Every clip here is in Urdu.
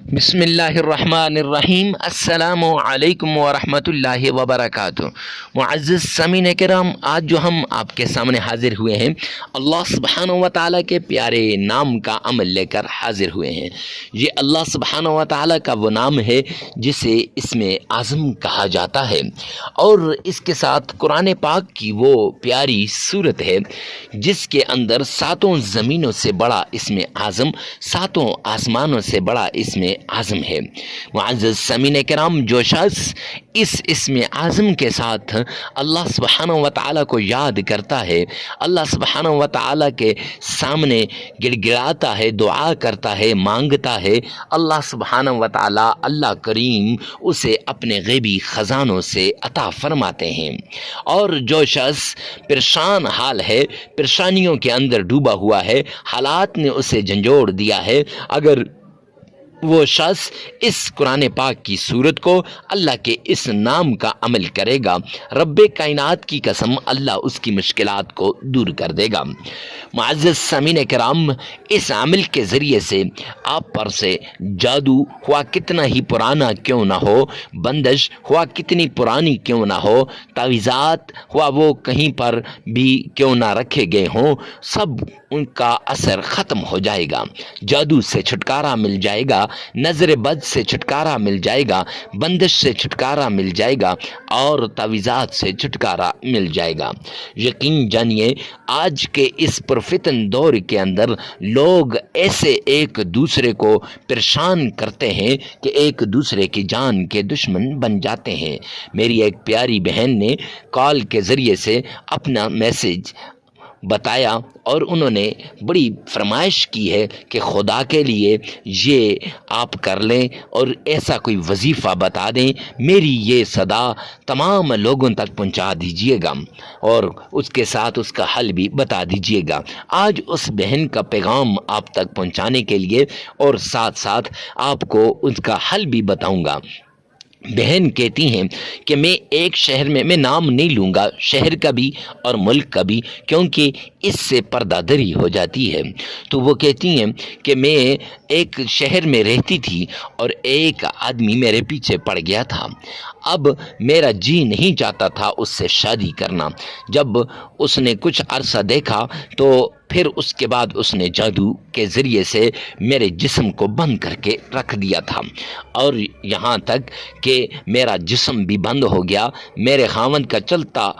بسم اللہ الرحمن الرحیم۔ السلام علیکم ورحمۃ اللہ وبرکاتہ۔ معزز سامعین کرام، آج جو ہم آپ کے سامنے حاضر ہوئے ہیں، اللہ سبحانہ و تعالیٰ کے پیارے نام کا عمل لے کر حاضر ہوئے ہیں۔ یہ اللہ سبحانہ و تعالیٰ کا وہ نام ہے جسے اسم اعظم کہا جاتا ہے، اور اس کے ساتھ قرآن پاک کی وہ پیاری صورت ہے جس کے اندر ساتوں زمینوں سے بڑا اسم اعظم، ساتوں آسمانوں سے بڑا اسم اعظم ہے۔ معزز سامعین کرام، جو شخص اس اسم اعظم کے ساتھ اللہ سبحانہ و تعالیٰ کو یاد کرتا ہے، اللہ سبحانہ و تعالیٰ کے سامنے گڑ گڑاتا ہے، دعا کرتا ہے، مانگتا ہے، اللہ سبحانہ و تعالیٰ، اللہ کریم اسے اپنے غیبی خزانوں سے عطا فرماتے ہیں۔ اور جو شخص پریشان حال ہے، پریشانیوں کے اندر ڈوبا ہوا ہے، حالات نے اسے جھنجھوڑ دیا ہے، اگر وہ شخص اس قرآن پاک کی صورت کو، اللہ کے اس نام کا عمل کرے گا، رب کائنات کی قسم، اللہ اس کی مشکلات کو دور کر دے گا۔ معزز سامعین کرام، اس عمل کے ذریعے سے آپ پر سے جادو ہوا کتنا ہی پرانا کیوں نہ ہو، بندش ہوا کتنی پرانی کیوں نہ ہو، تعویذات ہوا وہ کہیں پر بھی کیوں نہ رکھے گئے ہوں، سب ان کا اثر ختم ہو جائے گا، جادو سے چھٹکارا مل جائے گا، نظر بد سے چھٹکارا مل جائے گا، بندش سے چھٹکارا مل جائے گا، اور تعویذات سے چھٹکارا مل جائے گا۔ یقین جانیے، آج کے اس پرفتن دور کے اندر لوگ ایسے ایک دوسرے کو پریشان کرتے ہیں کہ ایک دوسرے کی جان کے دشمن بن جاتے ہیں۔ میری ایک پیاری بہن نے کال کے ذریعے سے اپنا میسج بتایا، اور انہوں نے بڑی فرمائش کی ہے کہ خدا کے لیے یہ آپ کر لیں اور ایسا کوئی وظیفہ بتا دیں، میری یہ صدا تمام لوگوں تک پہنچا دیجیے گا، اور اس کے ساتھ اس کا حل بھی بتا دیجیے گا۔ آج اس بہن کا پیغام آپ تک پہنچانے کے لیے اور ساتھ ساتھ آپ کو اس کا حل بھی بتاؤں گا۔ بہن کہتی ہیں کہ میں ایک شہر میں نام نہیں لوں گا، شہر کا بھی اور ملک کا بھی، کیونکہ اس سے پردہ دری ہو جاتی ہے۔ تو وہ کہتی ہیں کہ میں ایک شہر میں رہتی تھی اور ایک آدمی میرے پیچھے پڑ گیا تھا، اب میرا جی نہیں چاہتا تھا اس سے شادی کرنا۔ جب اس نے کچھ عرصہ دیکھا تو پھر اس کے بعد اس نے جادو کے ذریعے سے میرے جسم کو بند کر کے رکھ دیا تھا، اور یہاں تک کہ میرا جسم بھی بند ہو گیا، میرے خاوند کا چلتا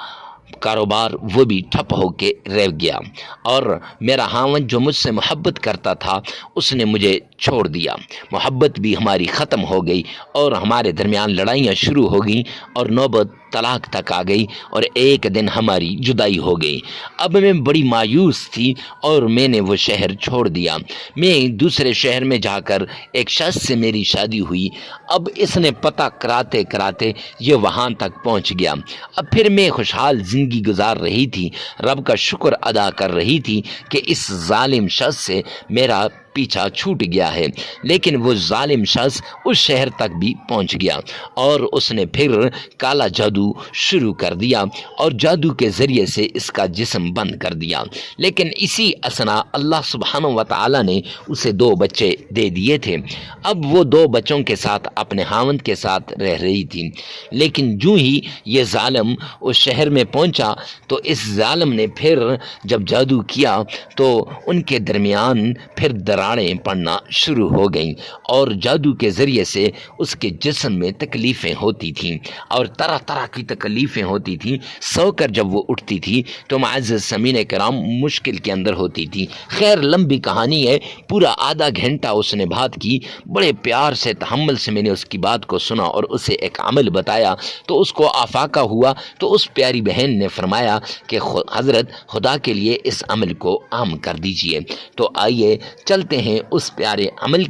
کاروبار وہ بھی ٹھپ ہو کے رہ گیا، اور میرا خاوند جو مجھ سے محبت کرتا تھا اس نے مجھے چھوڑ دیا، محبت بھی ہماری ختم ہو گئی، اور ہمارے درمیان لڑائیاں شروع ہو گئیں، اور نوبت طلاق تک آ گئی، اور ایک دن ہماری جدائی ہو گئی۔ اب میں بڑی مایوس تھی اور میں نے وہ شہر چھوڑ دیا، میں دوسرے شہر میں جا کر ایک شخص سے میری شادی ہوئی، اب اس نے پتہ کراتے کراتے یہ وہاں تک پہنچ گیا۔ اب پھر میں خوشحال زندگی گزار رہی تھی، رب کا شکر ادا کر رہی تھی کہ اس ظالم شخص سے میرا پیچھا چھوٹ گیا ہے، لیکن وہ ظالم شخص اس شہر تک بھی پہنچ گیا، اور اس نے پھر کالا جادو شروع کر دیا، اور جادو کے ذریعے سے اس کا جسم بند کر دیا۔ لیکن اسی اثنا اللہ سبحانہ و تعالیٰ نے اسے 2 بچے دے دیے تھے، اب وہ 2 بچوں کے ساتھ اپنے خاوند کے ساتھ رہ رہی تھی، لیکن جو ہی یہ ظالم اس شہر میں پہنچا تو اس ظالم نے پھر جب جادو کیا تو ان کے درمیان پھر دراڑیں پڑنا شروع ہو گئیں، اور جادو کے ذریعے سے اس کے جسم میں تکلیفیں ہوتی تھیں، اور طرح طرح کی تکلیفیں ہوتی تھیں، سو کر جب وہ اٹھتی تھی تو معزز سامعین کرام مشکل کے اندر ہوتی تھی۔ خیر، لمبی کہانی ہے، پورا آدھا گھنٹہ اس نے بات کی، بڑے پیار سے تحمل سے میں نے اس کی بات کو سنا اور اسے ایک عمل بتایا، تو اس کو آفاقہ ہوا، تو اس پیاری بہن نے فرمایا کہ حضرت خدا کے لیے اس عمل کو عام کر دیجئے۔ تو آئیے چلتے ہیں اس پیارے عمل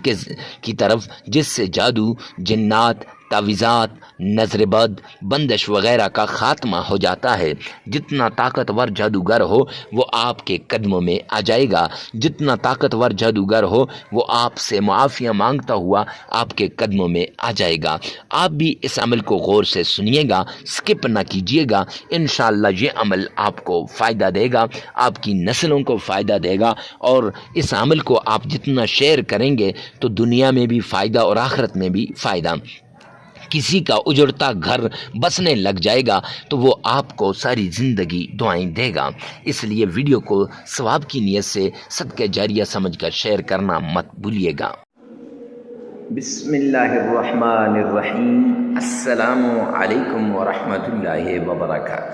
کی طرف جس سے جادو، جنات، تعویذات، نظر بد، بندش وغیرہ کا خاتمہ ہو جاتا ہے۔ جتنا طاقتور جادوگر ہو وہ آپ کے قدموں میں آ جائے گا، جتنا طاقتور جادوگر ہو وہ آپ سے معافیاں مانگتا ہوا آپ کے قدموں میں آ جائے گا۔ آپ بھی اس عمل کو غور سے سنیے گا، سکپ نہ کیجیے گا۔ انشاءاللہ یہ عمل آپ کو فائدہ دے گا، آپ کی نسلوں کو فائدہ دے گا، اور اس عمل کو آپ جتنا شیئر کریں گے تو دنیا میں بھی فائدہ اور آخرت میں بھی فائدہ۔ کسی کا اجڑتا گھر بسنے لگ جائے گا تو وہ آپ کو ساری زندگی دعائیں دے گا۔ اس لیے ویڈیو کو ثواب کی نیت سے صدقہ جاریہ سمجھ کر شیئر کرنا مت بھولیے گا۔ بسم اللہ الرحمن الرحیم۔ السلام علیکم ورحمۃ اللہ وبرکاتہ۔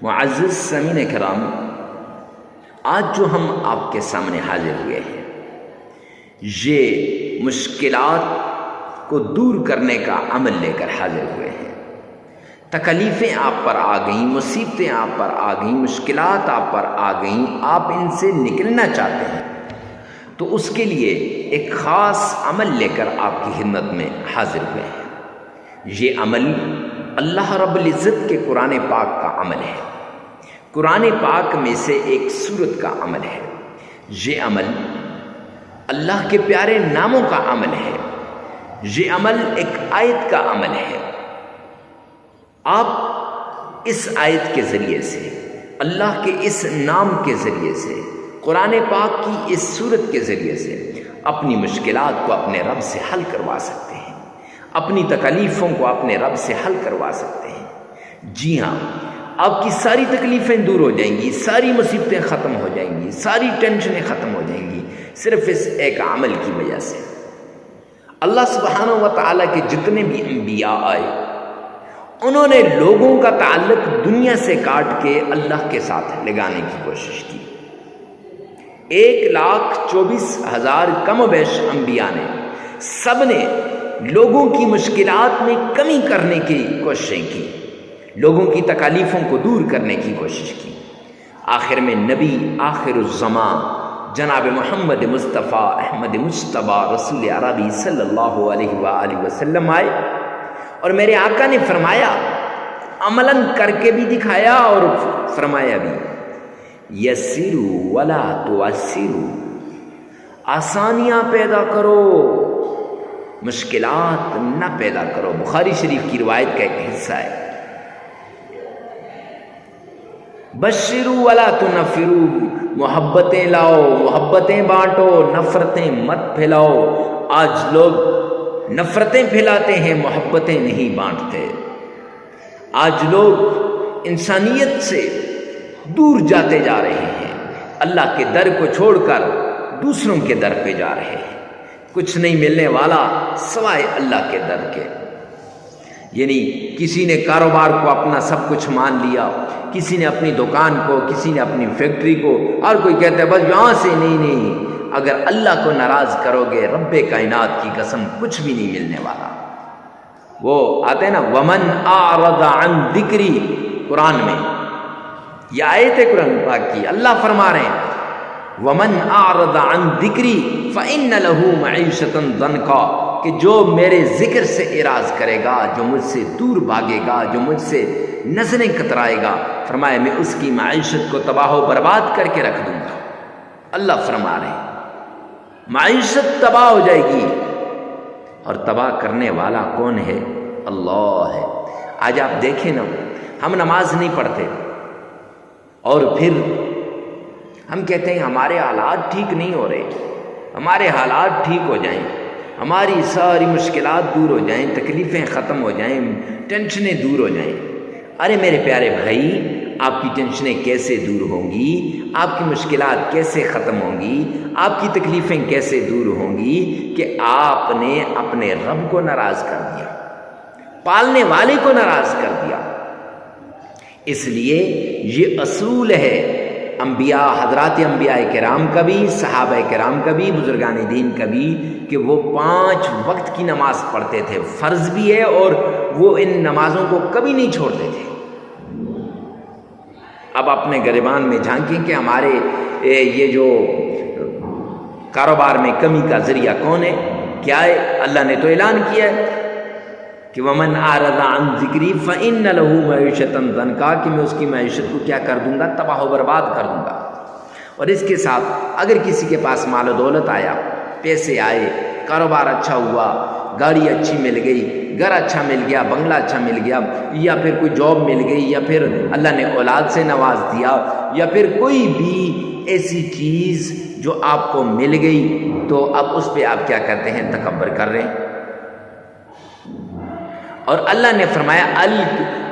معزز سامعین کرام، آج جو ہم آپ کے سامنے حاضر ہوئے ہیں یہ مشکلات کو دور کرنے کا عمل لے کر حاضر ہوئے ہیں۔ تکلیفیں آپ پر آ گئیں، مصیبتیں آپ پر آ گئیں، مشکلات آپ پر آ گئیں، آپ ان سے نکلنا چاہتے ہیں تو اس کے لیے ایک خاص عمل لے کر آپ کی خدمت میں حاضر ہوئے ہیں۔ یہ عمل اللہ رب العزت کے قرآن پاک کا عمل ہے، قرآن پاک میں سے ایک سورت کا عمل ہے۔ یہ عمل اللہ کے پیارے ناموں کا عمل ہے، یہ عمل ایک آیت کا عمل ہے۔ آپ اس آیت کے ذریعے سے، اللہ کے اس نام کے ذریعے سے، قرآن پاک کی اس سورت کے ذریعے سے اپنی مشکلات کو اپنے رب سے حل کروا سکتے ہیں، اپنی تکلیفوں کو اپنے رب سے حل کروا سکتے ہیں۔ جی ہاں، آپ کی ساری تکلیفیں دور ہو جائیں گی، ساری مصیبتیں ختم ہو جائیں گی، ساری ٹینشنیں ختم ہو جائیں گی، صرف اس ایک عمل کی وجہ سے۔ اللہ سبحانہ و تعالیٰ کے جتنے بھی انبیاء آئے انہوں نے لوگوں کا تعلق دنیا سے کاٹ کے اللہ کے ساتھ لگانے کی کوشش کی۔ 1,24,000 کم و بیش انبیاء نے، سب نے لوگوں کی مشکلات میں کمی کرنے کی کوششیں کی، لوگوں کی تکالیفوں کو دور کرنے کی کوشش کی۔ آخر میں نبی آخر الزمان جناب محمد مصطفیٰ احمد مجتبیٰ رسول عربی صلی اللہ علیہ وآلہ وسلم آئے، اور میرے آقا نے فرمایا، عملاً کر کے بھی دکھایا اور فرمایا بھی، یسروا ولا تعسروا، آسانیاں پیدا کرو، مشکلات نہ پیدا کرو۔ بخاری شریف کی روایت کا ایک حصہ ہے۔ بشروا ولا تنفروا، محبتیں لاؤ، محبتیں بانٹو، نفرتیں مت پھیلاؤ۔ آج لوگ نفرتیں پھیلاتے ہیں، محبتیں نہیں بانٹتے۔ آج لوگ انسانیت سے دور جاتے جا رہے ہیں، اللہ کے در کو چھوڑ کر دوسروں کے در پہ جا رہے ہیں۔ کچھ نہیں ملنے والا سوائے اللہ کے در کے۔ یعنی کسی نے کاروبار کو اپنا سب کچھ مان لیا، کسی نے اپنی دکان کو، کسی نے اپنی فیکٹری کو، اور کوئی کہتا ہے بس یہاں سے نہیں۔ اگر اللہ کو ناراض کرو گے، رب کائنات کی قسم کچھ بھی نہیں ملنے والا۔ وہ آتے ہیں نا، ومن اعرض عن ذکری، قرآن میں یہ آیت ہے قرآن پاک کی، اللہ فرما رہے ہیں ومن اعرض عن ذکری فإن له معیشۃ ضنکا، کہ جو میرے ذکر سے اعراض کرے گا، جو مجھ سے دور بھاگے گا، جو مجھ سے نظریں کترائے گا، فرمایا میں اس کی معیشت کو تباہ و برباد کر کے رکھ دوں گا۔ اللہ فرما رہے ہیں معیشت تباہ ہو جائے گی، اور تباہ کرنے والا کون ہے؟ اللہ ہے۔ آج آپ دیکھیں نا، ہم نماز نہیں پڑھتے اور پھر ہم کہتے ہیں ہمارے حالات ٹھیک نہیں ہو رہے، ہمارے حالات ٹھیک ہو جائیں، ہماری ساری مشکلات دور ہو جائیں، تکلیفیں ختم ہو جائیں، ٹینشنیں دور ہو جائیں۔ ارے میرے پیارے بھائی، آپ کی ٹینشنیں کیسے دور ہوں گی؟ آپ کی مشکلات کیسے ختم ہوں گی؟ آپ کی تکلیفیں کیسے دور ہوں گی کہ آپ نے اپنے رب کو ناراض کر دیا، پالنے والے کو ناراض کر دیا۔ اس لیے یہ اصول ہے انبیاء، حضرات انبیاء کرام کا بھی، صحابہ کرام کا بھی، بزرگان دین کا بھی، کہ وہ 5 وقت کی نماز پڑھتے تھے، فرض بھی ہے، اور وہ ان نمازوں کو کبھی نہیں چھوڑتے تھے۔ اب اپنے گریبان میں جھانکیں کہ ہمارے یہ جو کاروبار میں کمی کا ذریعہ کون ہے؟ کیا ہے؟ اللہ نے تو اعلان کیا ہے کہ ومن اعرض عن ذکری فإن له معیشۃ ضنکا، کہ میں اس کی معیشت کو کیا کر دوں گا؟ تباہ و برباد کر دوں گا۔ اور اس کے ساتھ اگر کسی کے پاس مال و دولت آیا، پیسے آئے، کاروبار اچھا ہوا، گاڑی اچھی مل گئی، گھر اچھا مل گیا، بنگلہ اچھا مل گیا، یا پھر کوئی جاب مل گئی، یا پھر اللہ نے اولاد سے نواز دیا، یا پھر کوئی بھی ایسی چیز جو آپ کو مل گئی، تو اب اس پہ آپ کیا کرتے ہیں؟ تکبر کر رہے ہیں۔ اور اللہ نے فرمایا،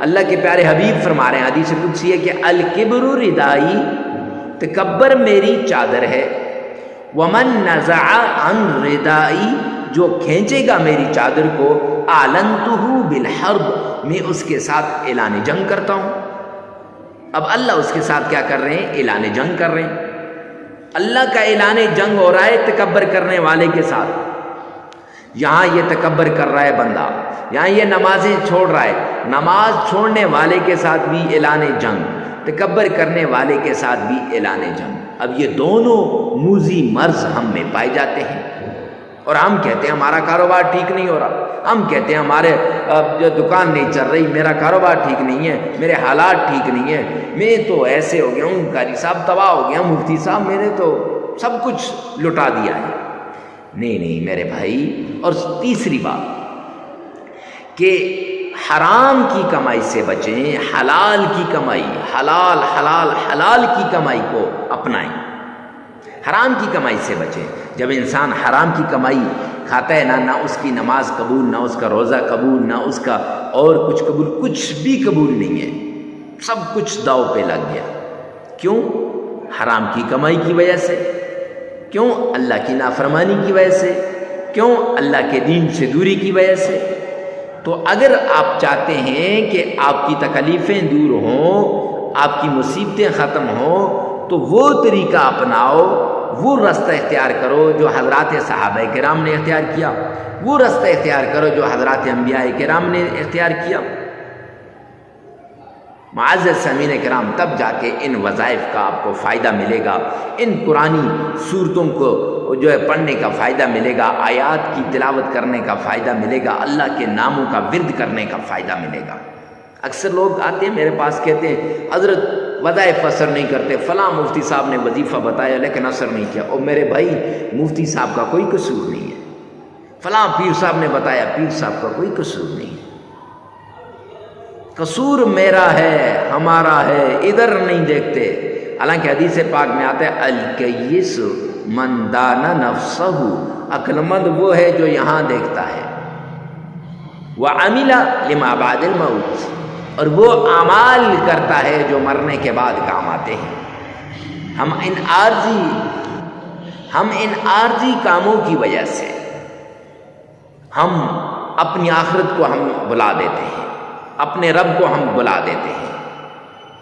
اللہ کے پیارے حبیب فرما رہے ہیں، حدیث قدسی ہے کہ الکبر ردائی، تکبر میری چادر ہے، ومن نزع عن ردائی، جو کھینچے گا میری چادر کو، اعلنتہ بالحرب، میں اس کے ساتھ اعلان جنگ کرتا ہوں۔ اب اللہ اس کے ساتھ کیا کر رہے ہیں؟ اعلان جنگ کر رہے ہیں۔ اللہ کا اعلان جنگ ہو رہا ہے تکبر کرنے والے کے ساتھ۔ یہاں یہ تکبر کر رہا ہے بندہ، یہاں یہ نمازیں چھوڑ رہا ہے، نماز چھوڑنے والے کے ساتھ بھی اعلان جنگ، تکبر کرنے والے کے ساتھ بھی اعلان جنگ۔ اب یہ دونوں موذی مرض ہم میں پائے جاتے ہیں، اور ہم کہتے ہیں ہمارا کاروبار ٹھیک نہیں ہو رہا، ہم کہتے ہیں ہمارے جو دکان نہیں چل رہی، میرا کاروبار ٹھیک نہیں ہے، میرے حالات ٹھیک نہیں ہیں، میں تو ایسے ہو گیا ہوں، قاری صاحب تباہ ہو گیا، مفتی صاحب میں نے تو سب کچھ لٹا دیا ہے۔ نہیں میرے بھائی۔ اور تیسری بات کہ حرام کی کمائی سے بچیں، حلال کی کمائی، حلال کی کمائی کو اپنائیں، حرام کی کمائی سے بچیں۔ جب انسان حرام کی کمائی کھاتا ہے نہ اس کی نماز قبول، نہ اس کا روزہ قبول، نہ اس کا اور کچھ قبول، کچھ بھی قبول نہیں ہے، سب کچھ داؤ پہ لگ گیا۔ کیوں؟ حرام کی کمائی کی وجہ سے۔ کیوں؟ اللہ کی نافرمانی کی وجہ سے۔ کیوں؟ اللہ کے دین سے دوری کی وجہ سے۔ تو اگر آپ چاہتے ہیں کہ آپ کی تکلیفیں دور ہوں، آپ کی مصیبتیں ختم ہوں، تو وہ طریقہ اپناؤ، وہ رستہ اختیار کرو جو حضرات صحابہ کرام نے اختیار کیا، وہ رستہ اختیار کرو جو حضرات انبیاء کرام نے اختیار کیا۔ معزز سامعین کرام، تب جا کے ان وظائف کا آپ کو فائدہ ملے گا، ان قرآنی صورتوں کو جو ہے پڑھنے کا فائدہ ملے گا، آیات کی تلاوت کرنے کا فائدہ ملے گا، اللہ کے ناموں کا ورد کرنے کا فائدہ ملے گا۔ اکثر لوگ آتے ہیں میرے پاس، کہتے ہیں حضرت وظائف اثر نہیں کرتے، فلاں مفتی صاحب نے وظیفہ بتایا لیکن اثر نہیں کیا۔ اور میرے بھائی، مفتی صاحب کا کوئی قصور نہیں ہے، فلاں پیر صاحب نے بتایا، پیر صاحب کا کوئی قصور نہیں ہے، قصور میرا ہے، ہمارا ہے، ادھر نہیں دیکھتے۔ حالانکہ حدیث پاک میں آتا ہے الکیس من دان نفسہ، عقل مند وہ ہے جو یہاں دیکھتا ہے، وعمل لما بعد الموت، اور وہ اعمال کرتا ہے جو مرنے کے بعد کام آتے ہیں۔ ہم ان عارضی کاموں کی وجہ سے ہم اپنی آخرت کو ہم بلا دیتے ہیں، اپنے رب کو ہم بلا دیتے ہیں،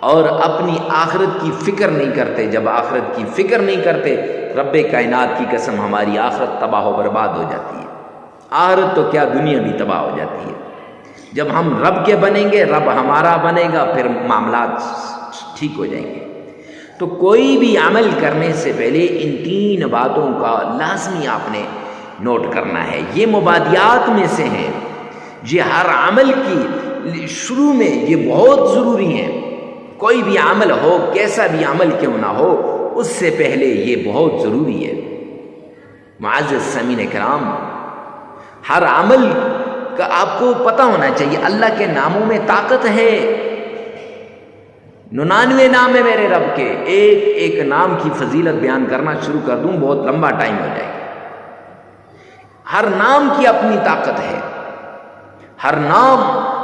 اور اپنی آخرت کی فکر نہیں کرتے۔ جب آخرت کی فکر نہیں کرتے، رب کائنات کی قسم ہماری آخرت تباہ و برباد ہو جاتی ہے۔ آخرت تو کیا، دنیا بھی تباہ ہو جاتی ہے۔ جب ہم رب کے بنیں گے، رب ہمارا بنے گا، پھر معاملات ٹھیک ہو جائیں گے۔ تو کوئی بھی عمل کرنے سے پہلے ان تین باتوں کا لازمی آپ نے نوٹ کرنا ہے۔ یہ مبادیات میں سے ہیں، یہ ہر عمل کی شروع میں یہ بہت ضروری ہیں۔ کوئی بھی عمل ہو، کیسا بھی عمل کیوں نہ ہو، اس سے پہلے یہ بہت ضروری ہے۔ معزز سامعین کرام، ہر عمل کا آپ کو پتہ ہونا چاہیے اللہ کے ناموں میں طاقت ہے۔ 99 نام ہے میرے رب کے، ایک ایک نام کی فضیلت بیان کرنا شروع کر دوں بہت لمبا ٹائم ہو جائے گا۔ ہر نام کی اپنی طاقت ہے، ہر نام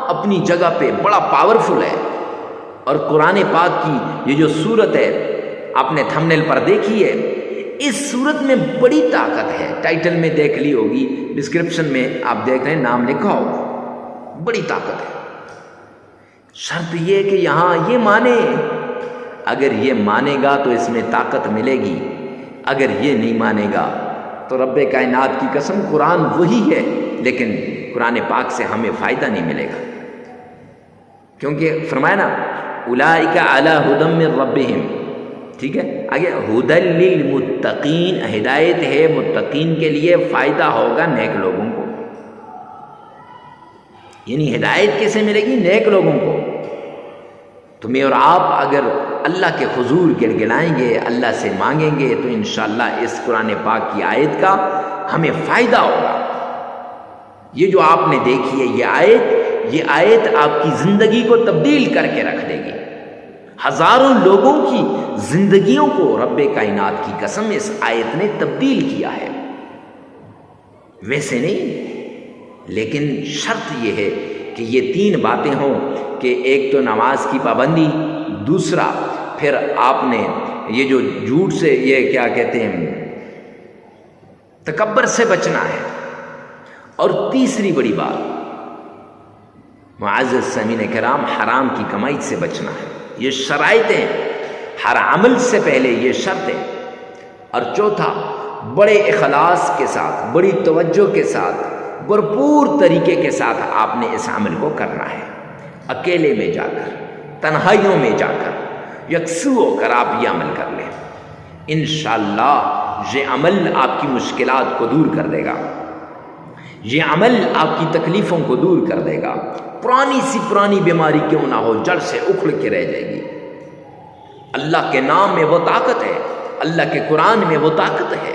اپنی جگہ پہ بڑا پاورفل ہے۔ اور قرآن پاک کی یہ جو صورت ہے آپ نے تھمبنیل پر دیکھی ہے، اس صورت میں بڑی طاقت ہے۔ ٹائٹل میں دیکھ لی ہوگی، ڈسکرپشن میں آپ دیکھ رہے ہیں نام لکھا ہوگا، بڑی طاقت ہے۔ شرط یہ ہے کہ یہاں یہ مانے، اگر یہ مانے گا تو اس میں طاقت ملے گی، اگر یہ نہیں مانے گا تو رب کائنات کی قسم قرآن وہی ہے لیکن قرآن پاک سے ہمیں فائدہ نہیں ملے گا۔ کیونکہ فرمایا نا اولئک علی ھدی من ربہم، ٹھیک ہے، آگے ھدی للمتقین، ہدایت ہے متقین کے لیے، فائدہ ہوگا نیک لوگوں کو۔ یعنی ہدایت کیسے ملے گی؟ نیک لوگوں کو. تمہیں اور آپ اگر اللہ کے حضور گڑگڑائیں گے، اللہ سے مانگیں گے، تو انشاءاللہ اس قرآن پاک کی آیت کا ہمیں فائدہ ہوگا. یہ جو آپ نے دیکھی ہے یہ آیت آپ کی زندگی کو تبدیل کر کے رکھ دے گی. ہزاروں لوگوں کی زندگیوں کو رب کائنات کی قسم اس آیت نے تبدیل کیا ہے. ویسے نہیں، لیکن شرط یہ ہے کہ یہ 3 باتیں ہوں کہ ایک تو نماز کی پابندی، دوسرا پھر آپ نے یہ جو جھوٹ سے، یہ کیا کہتے ہیں، تکبر سے بچنا ہے، اور تیسری بڑی بات معزز سامعین کرام حرام کی کمائی سے بچنا ہے. یہ شرائطیں، ہر عمل سے پہلے یہ شرط ہے. اور چوتھا، بڑے اخلاص کے ساتھ، بڑی توجہ کے ساتھ، بھرپور طریقے کے ساتھ آپ نے اس عمل کو کرنا ہے. اکیلے میں جا کر، تنہائیوں میں جا کر، یکسو ہو کر آپ یہ عمل کر لیں. انشاءاللہ یہ عمل آپ کی مشکلات کو دور کر دے گا، یہ عمل آپ کی تکلیفوں کو دور کر دے گا. پرانی سی پرانی بیماری کیوں نہ ہو، جڑ سے اکھڑ کے رہ جائے گی. اللہ کے نام میں وہ طاقت ہے، اللہ کے قرآن میں وہ طاقت ہے،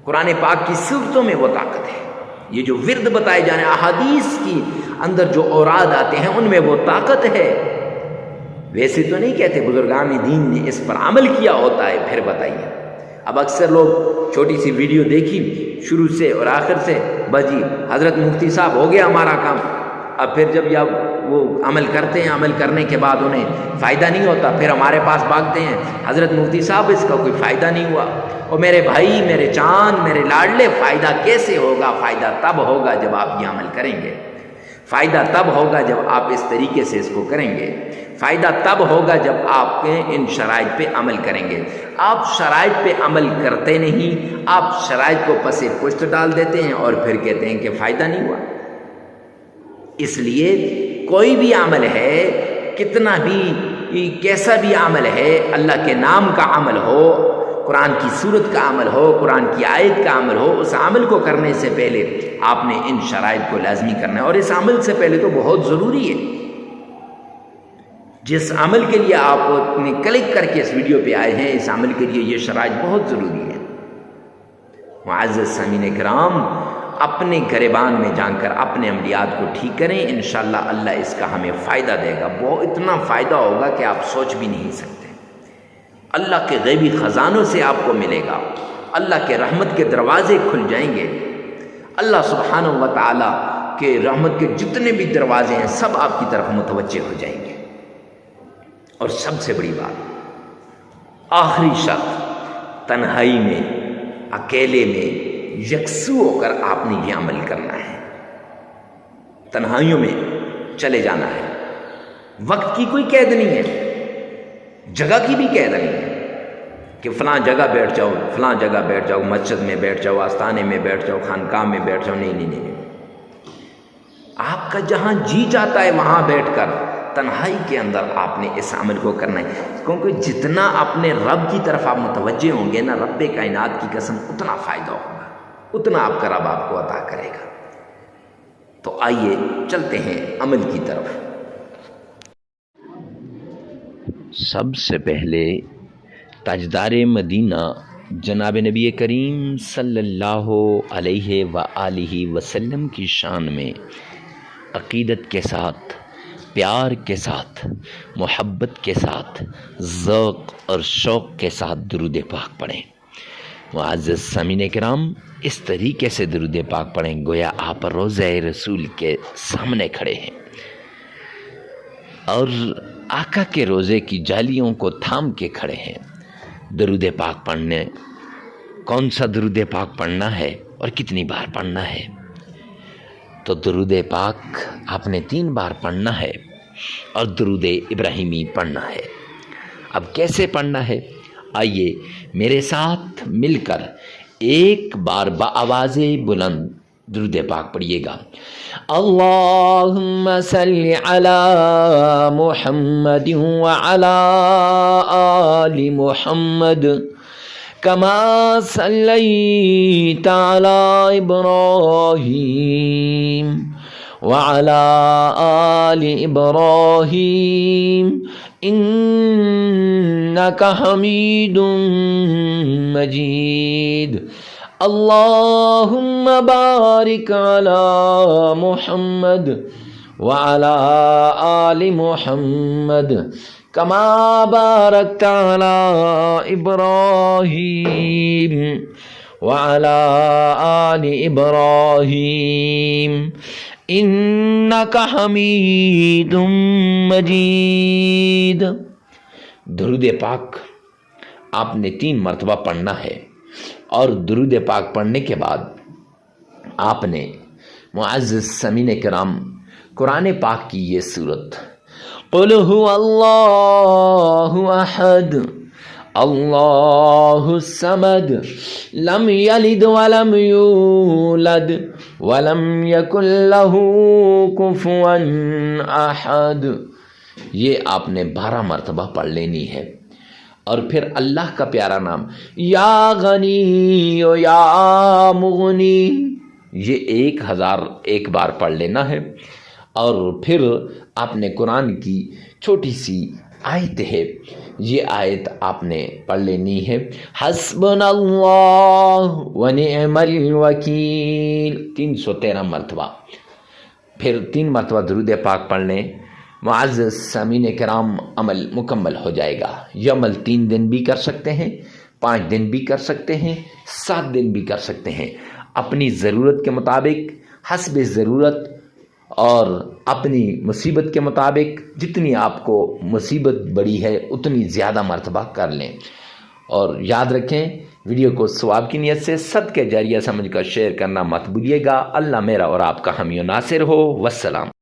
قرآن پاک کی صورتوں میں وہ طاقت ہے. یہ جو ورد بتائے جانے، احادیث کی اندر جو اوراد آتے ہیں، ان میں وہ طاقت ہے. ویسے تو نہیں کہتے، بزرگان دین نے اس پر عمل کیا ہوتا ہے. پھر بتائیے، اب اکثر لوگ چھوٹی سی ویڈیو دیکھی شروع سے اور آخر سے، بس جی حضرت مفتی صاحب ہو گیا ہمارا کام. اب پھر جب وہ عمل کرتے ہیں، عمل کرنے کے بعد انہیں فائدہ نہیں ہوتا، پھر ہمارے پاس بھاگتے ہیں، حضرت مفتی صاحب اس کا کوئی فائدہ نہیں ہوا. اور میرے بھائی، میرے چاند، میرے لاڈلے، فائدہ کیسے ہوگا؟ فائدہ تب ہوگا جب آپ یہ عمل کریں گے. فائدہ تب ہوگا جب آپ اس طریقے سے اس کو کریں گے. فائدہ تب ہوگا جب آپ کے ان شرائط پہ عمل کریں گے. آپ شرائط پہ عمل کرتے نہیں، آپ شرائط کو پس پشت ڈال دیتے ہیں اور پھر کہتے ہیں کہ فائدہ نہیں ہوا. اس لیے کوئی بھی عمل ہے، کتنا بھی کیسا بھی عمل ہے، اللہ کے نام کا عمل ہو، قرآن کی سورت کا عمل ہو، قرآن کی آیت کا عمل ہو، اس عمل کو کرنے سے پہلے آپ نے ان شرائط کو لازمی کرنا ہے. اور اس عمل سے پہلے تو بہت ضروری ہے، جس عمل کے لیے آپ نے کلک کر کے اس ویڈیو پہ آئے ہیں، اس عمل کے لیے یہ شرائط بہت ضروری ہے. معزز سامعین کرام، اپنے گریبان میں جان کر اپنے عملیات کو ٹھیک کریں. انشاءاللہ اللہ اس کا ہمیں فائدہ دے گا. اتنا فائدہ ہوگا کہ آپ سوچ بھی نہیں سکتے. اللہ کے غیبی خزانوں سے آپ کو ملے گا. اللہ کے رحمت کے دروازے کھل جائیں گے. اللہ سبحانہ و تعالیٰ کے رحمت کے جتنے بھی دروازے ہیں سب آپ کی طرف متوجہ ہو جائیں گے. اور سب سے بڑی بات، آخری شرط، تنہائی میں، اکیلے میں یکسو ہو کر آپ نے یہ عمل کرنا ہے. تنہائیوں میں چلے جانا ہے. وقت کی کوئی قید نہیں ہے، جگہ کی بھی قید نہیں ہے کہ فلاں جگہ بیٹھ جاؤ، فلاں جگہ بیٹھ جاؤ، مسجد میں بیٹھ جاؤ، آستانے میں بیٹھ جاؤ، خانقاہ میں بیٹھ جاؤ. نہیں. آپ کا جہاں جی چاہتا ہے وہاں بیٹھ کر تنہائی کے اندر آپ نے اس عمل کو کرنا ہے. کیونکہ جتنا اپنے رب کی طرف آپ متوجہ ہوں گے نا، رب کائنات کی قسم اتنا فائدہ ہوگا، اتنا آپ کا رب آپ کو عطا کرے گا. تو آئیے چلتے ہیں عمل کی طرف. سب سے پہلے تاجدار مدینہ جناب نبی کریم صلی اللہ علیہ وآلہ وسلم کی شان میں عقیدت کے ساتھ، پیار کے ساتھ، محبت کے ساتھ، ذوق اور شوق کے ساتھ درود پاک پڑھیں. معزز سامعین کرام، اس طریقے سے درود پاک پڑھیں گویا آپ روضہ رسول کے سامنے کھڑے ہیں اور آقا کے روزے کی جالیوں کو تھام کے کھڑے ہیں. درود پاک پڑھنے، کون سا درود پاک پڑھنا ہے اور کتنی بار پڑھنا ہے؟ تو درود پاک آپ نے 3 بار پڑھنا ہے اور درود ابراہیمی پڑھنا ہے. اب کیسے پڑھنا ہے؟ آئیے میرے ساتھ مل کر ایک بار بآواز بلند درود پاک پڑھیے گا. اللہم صلی علی محمد وعلی آل محمد کما صلیت علی ابراہیم وعلى آل إبراهيم إنك حميد مجيد اللهم بارك على محمد وعلى آل محمد كما باركت على إبراهيم وعلى آل إبراهيم إنك حميد مجيد۔ درود پاک آپ نے 3 مرتبہ پڑھنا ہے، اور درود پاک پڑھنے کے بعد آپ نے معزز سامعین کرام قرآن پاک کی یہ سورت قل هو اللہ احد اللہ الصمد لم یلد ولم یولد ولم یکن لہ کفوا احد، یہ آپ نے 12 مرتبہ پڑھ لینی ہے۔ اور پھر اللہ کا پیارا نام یا غنی و یا مغنی، یہ 1001 بار پڑھ لینا ہے۔ اور پھر آپ نے قرآن کی چھوٹی سی آیت ہے، یہ آیت آپ نے پڑھ لینی ہے، حسبنا اللہ و نعم الوکیل، 313 مرتبہ۔ پھر 3 مرتبہ درود پاک پڑھ لیں، معزز سامعین کرام عمل مکمل ہو جائے گا۔ یہ عمل 3 دن بھی کر سکتے ہیں، 5 دن بھی کر سکتے ہیں، 7 دن بھی کر سکتے ہیں، اپنی ضرورت کے مطابق، حسب ضرورت اور اپنی مصیبت کے مطابق، جتنی آپ کو مصیبت بڑی ہے اتنی زیادہ مرتبہ کر لیں۔ اور یاد رکھیں، ویڈیو کو ثواب کی نیت سے صدقہ جاریہ سمجھ کر شیئر کرنا مت بھولیے گا۔ اللہ میرا اور آپ کا حامی و ناصر ہو۔ والسلام۔